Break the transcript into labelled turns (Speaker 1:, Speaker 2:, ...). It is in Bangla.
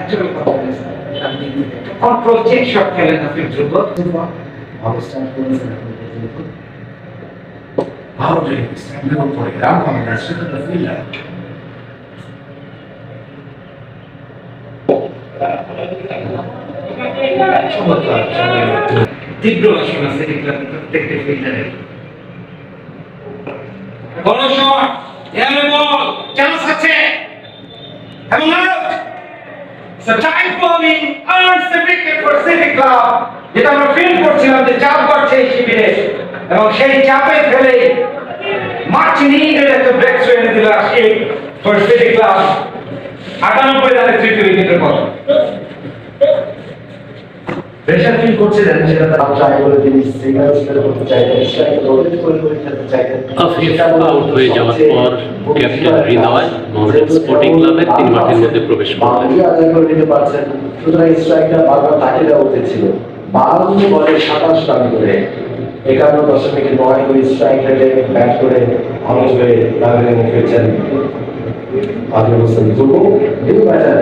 Speaker 1: Natural confidence control check shot খেলেন আপনি দ্রুত
Speaker 2: ভালো স্টার্ট করেছেন এখন পর্যন্ত।
Speaker 3: ভালো স্ট্যান্ডের উপরে গ্রাউন্ড কনফিডেন্স সেটা তো ফিল্ডার
Speaker 1: তীব্র আসন আছে প্রত্যেকটা ফিল্ডারের বড় শট এয়ারে বল চান্স আছে এবং out so time bowling earns the wicket for city club যেটা আমরা ফিল করছিলাম যে চাপ করছে এই শিবিরে এবং সেই চাপে ফেলে মার্টিনিজের একটা ব্রেক এনে দিল আশিক ফর সিটি ক্লাব 98 রানে তৃতীয় উইকেটের পর
Speaker 2: প্রেশার ফিল করছিলেন সেটা তার ট্রাই করে তিনি সিঙ্গেল স্পেল করতে চাইতেন, স্ট্রাইকে রোটেট করে করে খেলতে চাইতেন।
Speaker 4: আফিফ আউট হয়ে যাওয়ার পর ক্যাপ্টেন হৃদয় মোহামেডান স্পোর্টিং ক্লাবের তিনি মাঠের মধ্যে প্রবেশ করেন।
Speaker 2: বাউন্ডারি আদায় করে নিতে পারছেন, সুতরাং স্ট্রাইকটা বারবার তাকে দেওয়া উচিত ছিল। 52 বলে 27 রান করে 51.9 করে স্ট্রাইক রেটে ব্যাট করে আউট হয়ে টার্গেটে ফিরছেন আদিল হোসেন। New batter